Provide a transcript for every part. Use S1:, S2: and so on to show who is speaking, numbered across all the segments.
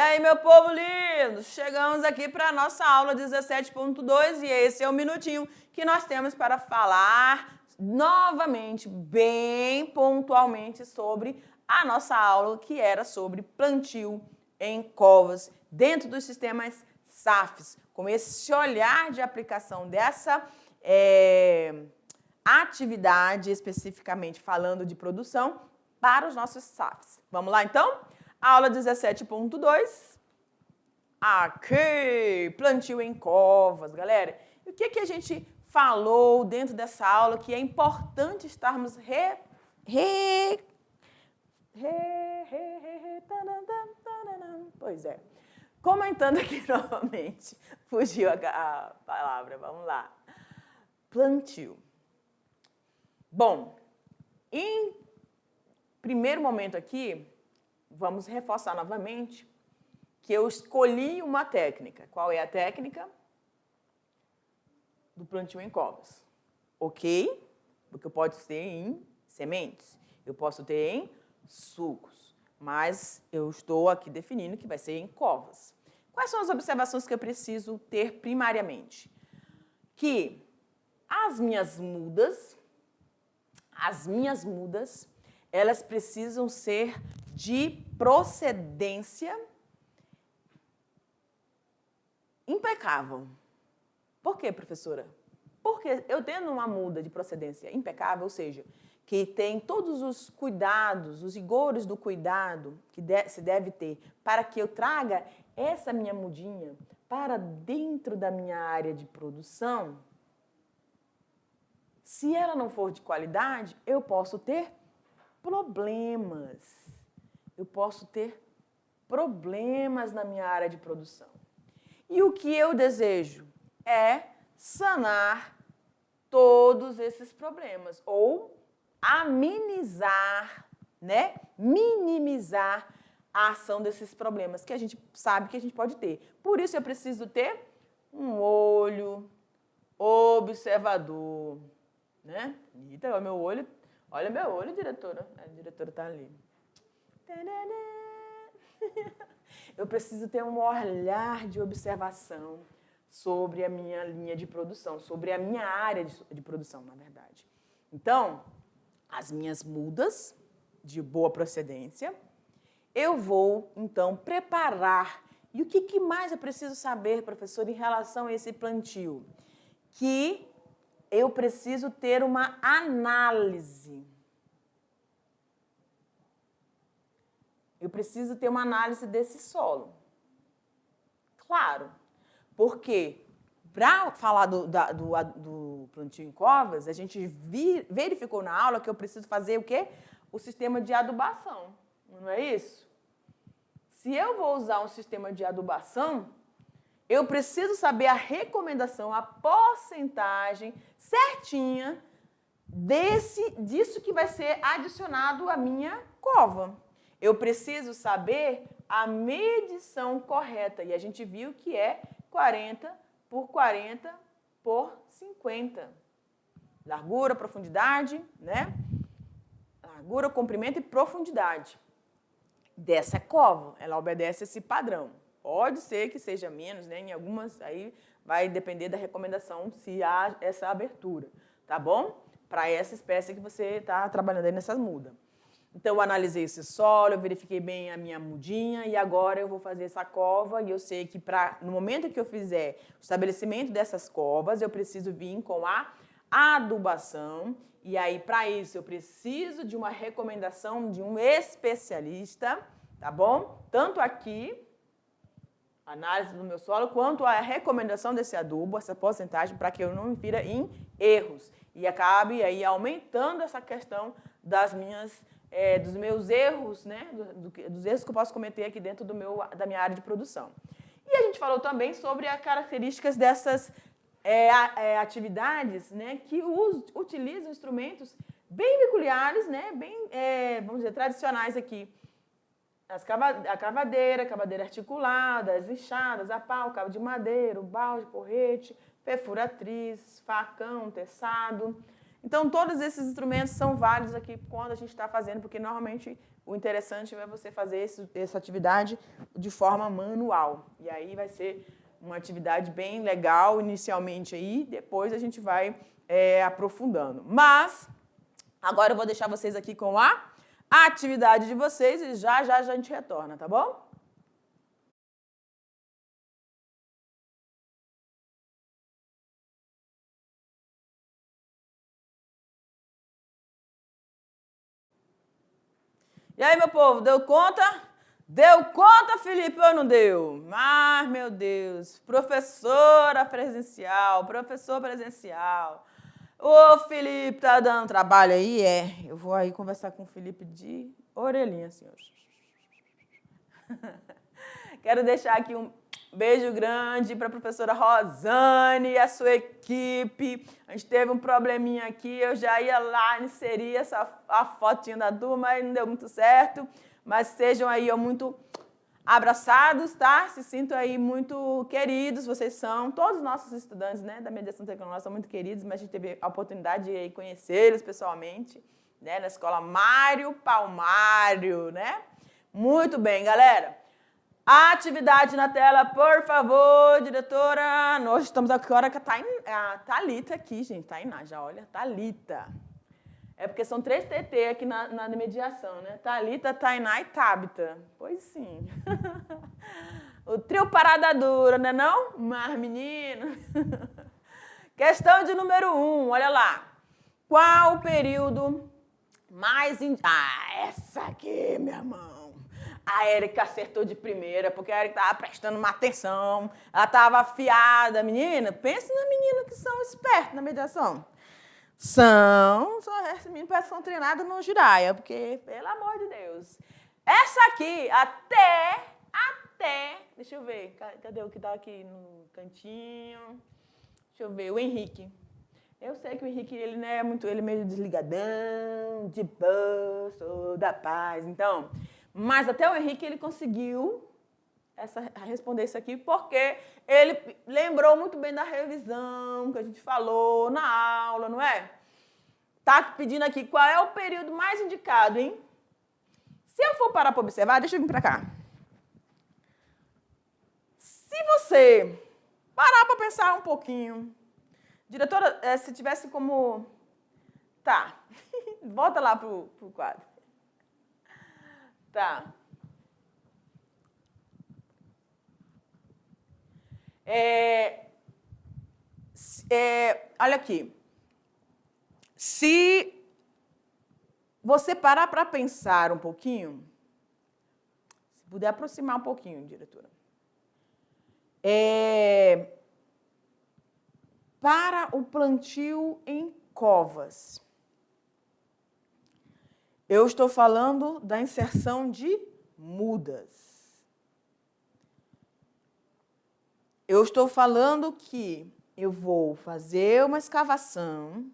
S1: aí, meu povo lindo, chegamos aqui para a nossa aula 17.2 e esse é o minutinho que nós temos para falar novamente, bem pontualmente, sobre a nossa aula que era sobre plantio em covas dentro dos sistemas SAFs, com esse olhar de aplicação dessa atividade, especificamente falando de produção, para os nossos SAFs. Vamos lá, então? Aula 17.2. Aqui, plantio em covas, galera. E o que a gente falou dentro dessa aula que é importante estarmos Pois é. Comentando aqui novamente. Fugiu a palavra, vamos lá. Plantio. Bom, em primeiro momento aqui, vamos reforçar novamente que eu escolhi uma técnica. Qual é a técnica? Do plantio em covas. Ok? Porque pode ser em sementes, eu posso ter em sulcos, mas eu estou aqui definindo que vai ser em covas. Quais são as observações que eu preciso ter primariamente? Que as minhas mudas, elas precisam ser de procedência impecável. Por quê, professora? Porque eu tendo uma muda de procedência impecável, ou seja, que tem todos os cuidados, os rigores do cuidado que se deve ter para que eu traga essa minha mudinha para dentro da minha área de produção, se ela não for de qualidade, eu posso ter problemas. Eu posso ter problemas na minha área de produção. E o que eu desejo é sanar todos esses problemas ou amenizar, né? Minimizar a ação desses problemas que a gente sabe que a gente pode ter. Por isso eu preciso ter um olho observador, né? Eita, olha meu olho, diretora. A diretora está ali. Eu preciso ter um olhar de observação sobre a minha linha de produção, sobre a minha área de produção, na verdade. Então, as minhas mudas de boa procedência, eu vou, então, preparar. E o que mais eu preciso saber, professor, em relação a esse plantio? Que eu preciso ter uma análise. Eu preciso ter uma análise desse solo. Claro, porque para falar do plantio em covas, a gente verificou na aula que eu preciso fazer o quê? O sistema de adubação, não é isso? Se eu vou usar um sistema de adubação, eu preciso saber a recomendação, a porcentagem certinha disso que vai ser adicionado à minha cova. Eu preciso saber a medição correta, e a gente viu que é 40 por 40 por 50. Largura, profundidade, né? Largura, comprimento e profundidade dessa cova. Ela obedece esse padrão. Pode ser que seja menos, né? Em algumas, aí vai depender da recomendação se há essa abertura, tá bom? Para essa espécie que você está trabalhando aí nessas mudas. Então, eu analisei esse solo, eu verifiquei bem a minha mudinha e agora eu vou fazer essa cova e eu sei que no momento que eu fizer o estabelecimento dessas covas, eu preciso vir com a adubação e aí, para isso, eu preciso de uma recomendação de um especialista, tá bom? Tanto aqui, análise do meu solo, quanto a recomendação desse adubo, essa porcentagem, para que eu não infira em erros e acabe aí aumentando essa questão das dos meus erros, né? Dos erros que eu posso cometer aqui dentro da minha área de produção. E a gente falou também sobre as características dessas atividades, né? Que utilizam instrumentos bem peculiares, né? Bem, vamos dizer, tradicionais aqui. A cavadeira articulada, as enxadas, a pau, cabo de madeira, o balde, porrete, perfuratriz, facão, teçado. Então, todos esses instrumentos são válidos aqui quando a gente está fazendo, porque normalmente o interessante é você fazer essa atividade de forma manual. E aí vai ser uma atividade bem legal inicialmente aí, depois a gente vai aprofundando. Mas, agora eu vou deixar vocês aqui com a atividade de vocês e já a gente retorna, tá bom? E aí, meu povo, deu conta? Deu conta, Felipe, ou não deu? Ah, meu Deus, professor presencial. Ô, Felipe, tá dando trabalho aí? Eu vou aí conversar com o Felipe de orelhinha, senhor. Quero deixar aqui um beijo grande para a professora Rosane e a sua equipe. A gente teve um probleminha aqui, eu já ia lá inserir a fotinha da turma, mas não deu muito certo. Mas sejam aí muito abraçados, tá? Se sintam aí muito queridos, vocês são. Todos os nossos estudantes, né, da mediação tecnológica são muito queridos, mas a gente teve a oportunidade de conhecê-los pessoalmente, né, na escola Mário Palmário, né? Muito bem, galera. A atividade na tela, por favor, diretora. Nós estamos agora com a Thalita aqui, gente. Tainá, já olha, Thalita. É porque são 3 TT aqui na mediação, né? Thalita, Tainá e Tabita. Pois sim. O trio parada dura, né não? Mas, menino. Questão de número 1, olha lá. Qual o período mais... essa aqui, meu irmão. A Érica acertou de primeira, porque a Érica estava prestando uma atenção. Ela estava afiada. Menina, pense nas meninas que são espertas na mediação. Esses meninos são treinados no Jiraya, porque, pelo amor de Deus. Essa aqui, até, deixa eu ver, cadê o que está aqui no cantinho? Deixa eu ver, o Henrique. Eu sei que o Henrique, ele não é muito, ele é meio desligadão, de boa, sou da paz. Então, mas até o Henrique, ele conseguiu responder isso aqui, porque ele lembrou muito bem da revisão que a gente falou na aula, não é? Tá pedindo aqui qual é o período mais indicado, hein? Se eu for parar para observar, deixa eu vir para cá. Se você parar para pensar um pouquinho, diretora, se tivesse como... Tá, volta lá pro quadro. Tá. Olha aqui. Se você parar para pensar um pouquinho, se puder aproximar um pouquinho, diretora. Para o plantio em covas. Eu estou falando da inserção de mudas. Eu estou falando que eu vou fazer uma escavação.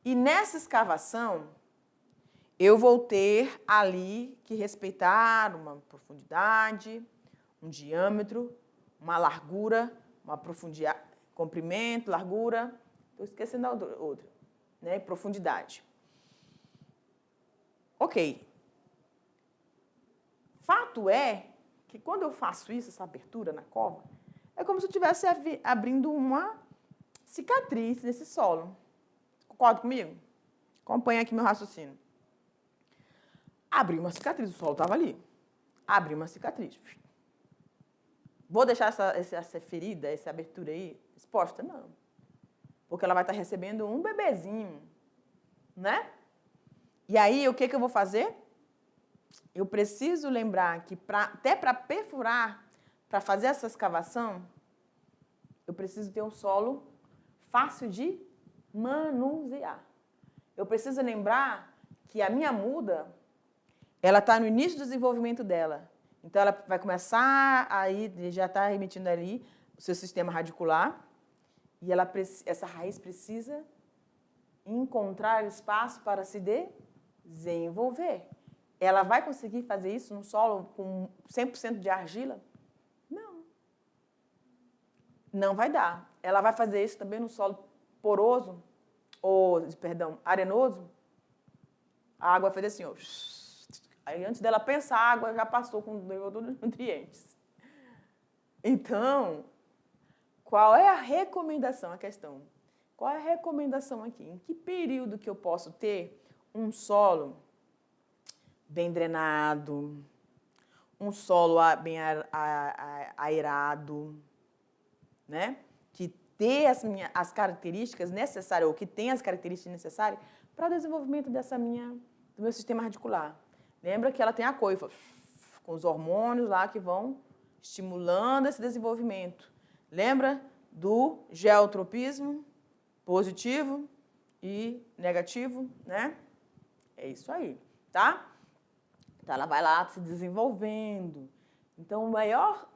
S1: E nessa escavação eu vou ter ali que respeitar uma profundidade, um diâmetro, uma largura, uma profundidade, comprimento, largura, estou esquecendo a outra, né? Profundidade. Ok. Fato é que quando eu faço isso, essa abertura na cova, é como se eu estivesse abrindo uma cicatriz nesse solo. Concorda comigo? Acompanha aqui meu raciocínio. Abri uma cicatriz, o solo estava ali. Abri uma cicatriz. Vou deixar essa ferida, essa abertura aí exposta? Não. Porque ela vai estar recebendo um bebezinho, né? E aí, o que eu vou fazer? Eu preciso lembrar que até para perfurar, para fazer essa escavação, eu preciso ter um solo fácil de manusear. Eu preciso lembrar que a minha muda, ela está no início do desenvolvimento dela. Então, ela vai começar aí, já está emitindo ali o seu sistema radicular, e essa raiz precisa encontrar espaço para se desenvolver. Ela vai conseguir fazer isso num solo com 100% de argila? Não. Não vai dar. Ela vai fazer isso também num solo poroso? arenoso, a água fez assim, ó. Aí antes dela pensar, a água já passou com todos os nutrientes. Então, qual é a recomendação, a questão? Qual é a recomendação aqui? Em que período que eu posso ter um solo bem drenado, um solo bem aerado, né? Que tem as características necessárias, ou que tem as características necessárias para o desenvolvimento do meu sistema radicular. Lembra que ela tem a coifa, com os hormônios lá que vão estimulando esse desenvolvimento. Lembra do geotropismo positivo e negativo, né? É isso aí, tá? Então, ela vai lá se desenvolvendo. Então, o maior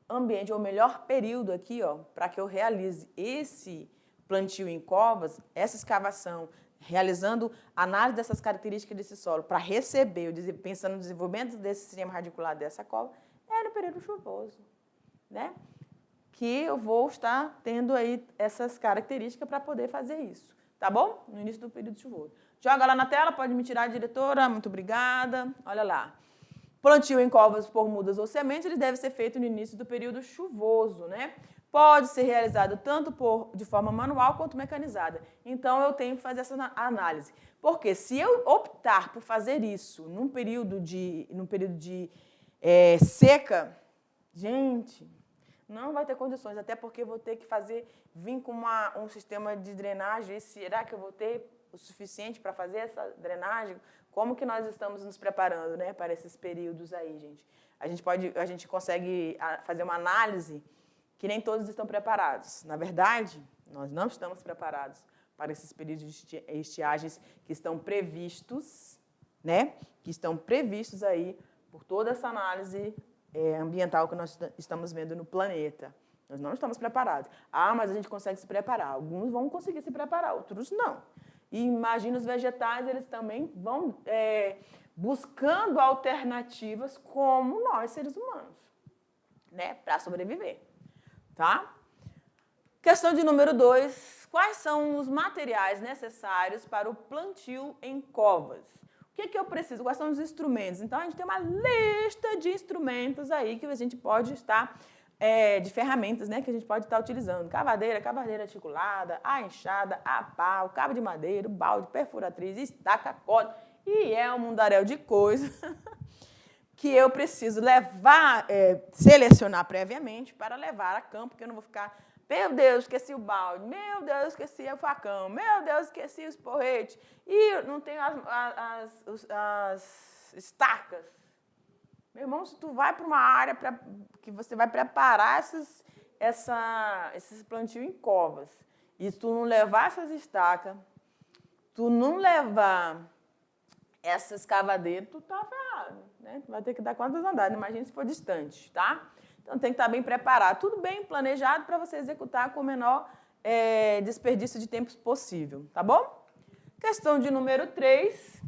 S1: ambiente, ou o melhor período aqui, ó, para que eu realize esse plantio em covas, essa escavação, realizando análise dessas características desse solo, para receber, pensando no desenvolvimento desse sistema radicular dessa cova, é no período chuvoso, né? Que eu vou estar tendo aí essas características para poder fazer isso, tá bom? No início do período chuvoso. Joga lá na tela, pode me tirar, diretora, muito obrigada. Olha lá. Plantio em covas por mudas ou sementes, ele deve ser feito no início do período chuvoso, né? Pode ser realizado tanto de forma manual quanto mecanizada. Então, eu tenho que fazer essa análise. Porque se eu optar por fazer isso num período de seca, gente, não vai ter condições, até porque vou ter que vir com um sistema de drenagem. E será que eu vou ter o suficiente para fazer essa drenagem? Como que nós estamos nos preparando, né, para esses períodos aí, gente? A gente consegue fazer uma análise que nem todos estão preparados. Na verdade, nós não estamos preparados para esses períodos de estiagens que estão previstos, né? Que estão previstos aí por toda essa análise ambiental que nós estamos vendo no planeta. Nós não estamos preparados. Ah, mas a gente consegue se preparar. Alguns vão conseguir se preparar, outros não. E imagina os vegetais, eles também vão buscando alternativas como nós, seres humanos, né? Para sobreviver. Tá? Questão de número 2. Quais são os materiais necessários para o plantio em covas? O que eu preciso? Quais são os instrumentos? Então, a gente tem uma lista de instrumentos aí que a gente pode estar, de ferramentas, né, que a gente pode estar utilizando. Cavadeira articulada, a enxada, a pau, cabo de madeira, balde, perfuratriz, estaca, corda, e é um mundaréu de coisas que eu preciso levar, selecionar previamente para levar a campo, porque eu não vou ficar, meu Deus, esqueci o balde, meu Deus, esqueci o facão, meu Deus, esqueci os porretes, e não tenho as estacas. Meu irmão, se tu vai para uma área que você vai preparar esses plantios em covas, e se tu não levar essas estacas, tu não levar essa escavadeira, tu tá ferrado, né? Tu vai ter que dar quantas andadas, imagina se for distante, tá? Então, tem que estar bem preparado, tudo bem planejado para você executar com o menor desperdício de tempo possível, tá bom? Questão de número 3.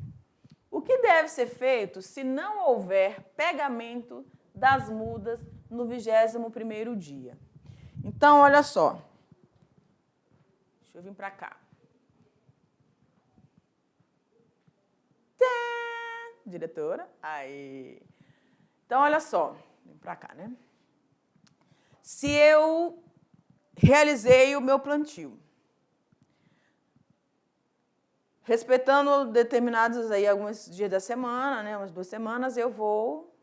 S1: O que deve ser feito se não houver pegamento das mudas no 21º dia? Então, olha só. Deixa eu vir para cá. Diretora. Aí. Então, olha só. Vem para cá, né? Se eu realizei o meu plantio, respeitando determinados aí alguns dias da semana, né, umas 2 semanas, eu vou,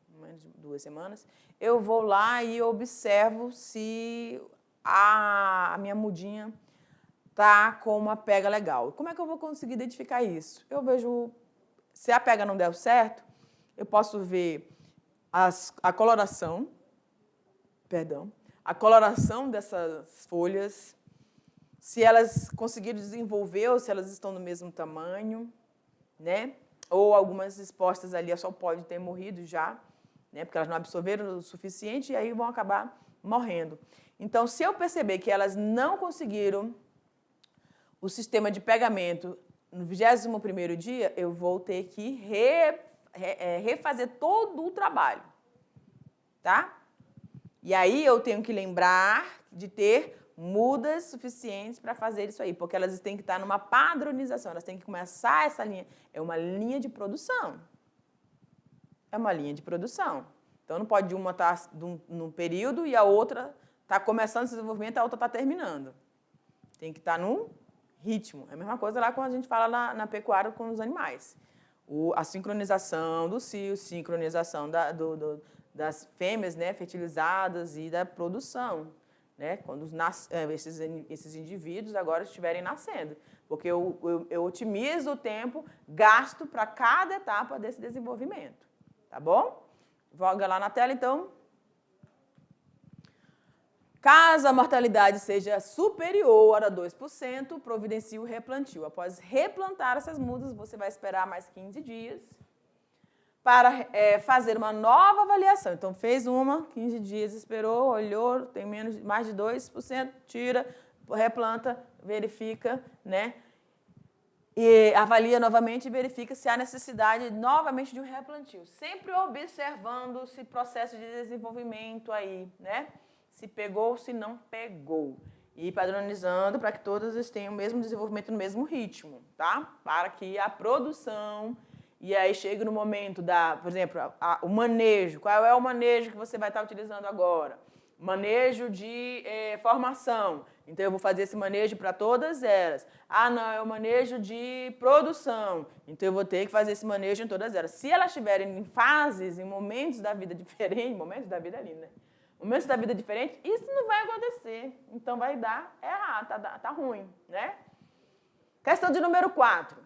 S1: menos de 2 semanas, eu vou lá e observo se a minha mudinha tá com uma pega legal. Como é que eu vou conseguir identificar isso? Eu vejo, se a pega não der certo, eu posso ver a coloração dessas folhas, se elas conseguiram desenvolver ou se elas estão do mesmo tamanho, né? Ou algumas expostas ali só podem ter morrido já, né? Porque elas não absorveram o suficiente e aí vão acabar morrendo. Então, se eu perceber que elas não conseguiram o sistema de pegamento no 21º dia, eu vou ter que refazer todo o trabalho, tá? E aí eu tenho que lembrar de ter mudas suficientes para fazer isso aí, porque elas têm que estar numa padronização, elas têm que começar essa linha. É uma linha de produção. É uma linha de produção. Então, não pode uma estar num período e a outra está começando esse desenvolvimento, a outra está terminando. Tem que estar num ritmo. É a mesma coisa lá quando a gente fala na pecuária com os animais. A sincronização do cio, sincronização das fêmeas, né, fertilizadas e da produção, né, quando esses indivíduos agora estiverem nascendo. Porque eu otimizo o tempo gasto para cada etapa desse desenvolvimento. Tá bom? Voga lá na tela, então. Caso a mortalidade seja superior a 2%, providencie o replantio. Após replantar essas mudas, você vai esperar mais 15 dias para fazer uma nova avaliação. Então, fez 15 dias, esperou, olhou, tem mais de 2%, tira, replanta, verifica, né? E avalia novamente e verifica se há necessidade novamente de um replantio. Sempre observando esse processo de desenvolvimento aí, né? Se pegou, se não pegou. E padronizando para que todas tenham o mesmo desenvolvimento no mesmo ritmo, tá? Para que a produção, e aí chega no momento por exemplo, o manejo. Qual é o manejo que você vai estar utilizando agora? Manejo de formação. Então, eu vou fazer esse manejo para todas elas. Ah, não, é o manejo de produção. Então, eu vou ter que fazer esse manejo em todas elas. Se elas estiverem em fases, em momentos da vida diferentes, momentos da vida é lindo, né? Momentos da vida diferentes, isso não vai acontecer. Então, vai dar errado, tá ruim, né? Questão de número 4.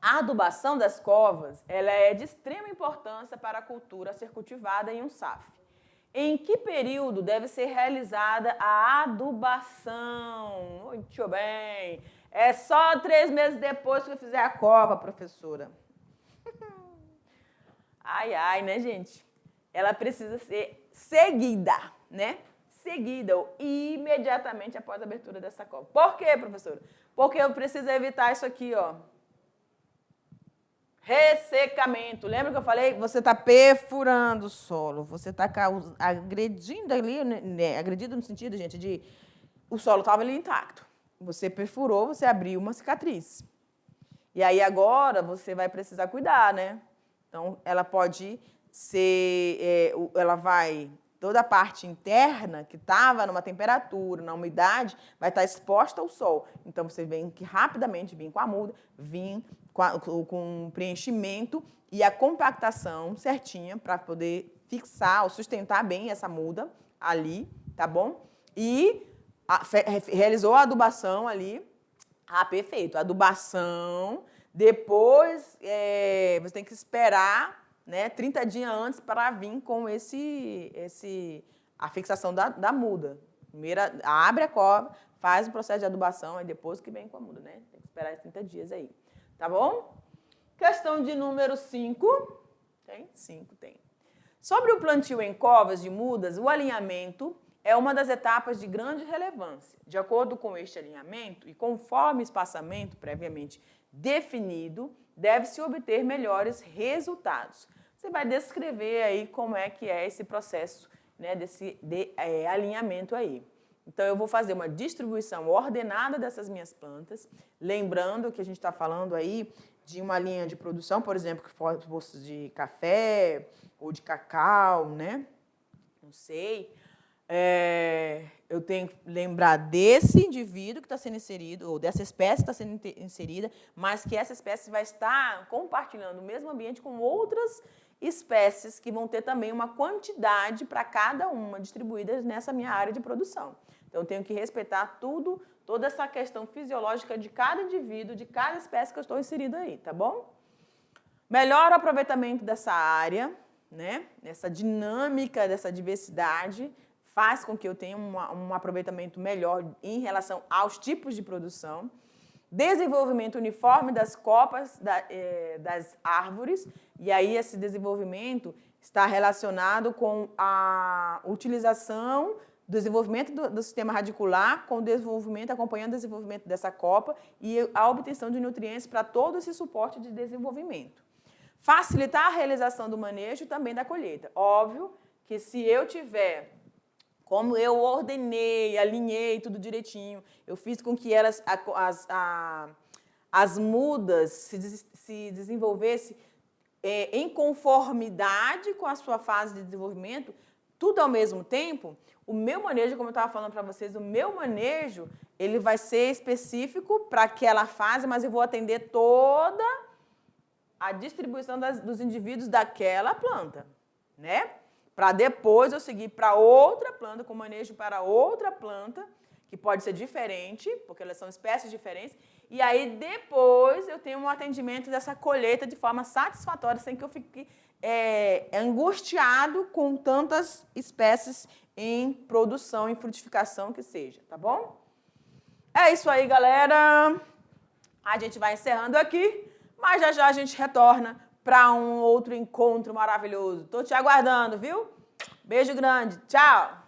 S1: A adubação das covas, ela é de extrema importância para a cultura a ser cultivada em um SAF. Em que período deve ser realizada a adubação? Muito bem. É só 3 meses depois que eu fizer a cova, professora. Ai, ai, né, gente? Ela precisa ser seguida, né? Seguida ou imediatamente após a abertura dessa cova. Por quê, professora? Porque eu preciso evitar isso aqui, ó. Ressecamento. Lembra que eu falei? Você está perfurando o solo, você está agredindo ali, né? Agredido no sentido, gente, de o solo estava ali intacto. Você perfurou, você abriu uma cicatriz. E aí agora você vai precisar cuidar, né? Então, ela pode ser, toda a parte interna que estava numa temperatura, na umidade, vai estar exposta ao sol. Então, você vem que rapidamente vir com a muda, vir com preenchimento e a compactação certinha para poder fixar ou sustentar bem essa muda ali, tá bom? E realizou a adubação ali. Ah, perfeito. Adubação. Depois, você tem que esperar, né, 30 dias antes para vir com a fixação da muda. Primeiro, abre a cova, faz o processo de adubação, aí depois que vem com a muda, né? Tem que esperar 30 dias aí. Tá bom? Questão de número 5. Tem? 5 tem. Sobre o plantio em covas de mudas, o alinhamento é uma das etapas de grande relevância. De acordo com este alinhamento e conforme o espaçamento previamente definido, deve-se obter melhores resultados. Você vai descrever aí como é que é esse processo, né, desse alinhamento aí. Então, eu vou fazer uma distribuição ordenada dessas minhas plantas, lembrando que a gente está falando aí de uma linha de produção, por exemplo, que fosse de café ou de cacau, né? Não sei. Eu tenho que lembrar desse indivíduo que está sendo inserido, ou dessa espécie que está sendo inserida, mas que essa espécie vai estar compartilhando o mesmo ambiente com outras espécies que vão ter também uma quantidade para cada uma distribuídas nessa minha área de produção. Então, eu tenho que respeitar toda essa questão fisiológica de cada indivíduo, de cada espécie que eu estou inserido aí, tá bom? Melhor aproveitamento dessa área, né? Essa dinâmica dessa diversidade faz com que eu tenha um aproveitamento melhor em relação aos tipos de produção. Desenvolvimento uniforme das copas das árvores, e aí esse desenvolvimento está relacionado com a utilização do desenvolvimento do sistema radicular, com o desenvolvimento, acompanhando o desenvolvimento dessa copa e a obtenção de nutrientes para todo esse suporte de desenvolvimento. Facilitar a realização do manejo e também da colheita. Óbvio que se eu tiver como eu ordenei, alinhei tudo direitinho, eu fiz com que elas, as mudas se desenvolvessem em conformidade com a sua fase de desenvolvimento, tudo ao mesmo tempo. O meu manejo, como eu estava falando para vocês, o meu manejo, ele vai ser específico para aquela fase, mas eu vou atender toda a distribuição dos indivíduos daquela planta, né? Para depois eu seguir para outra planta, com manejo para outra planta, que pode ser diferente, porque elas são espécies diferentes, e aí depois eu tenho um atendimento dessa colheita de forma satisfatória, sem que eu fique angustiado com tantas espécies em produção, em frutificação que seja, tá bom? É isso aí, galera. A gente vai encerrando aqui, mas já já a gente retorna para um outro encontro maravilhoso. Tô te aguardando, viu? Beijo grande. Tchau!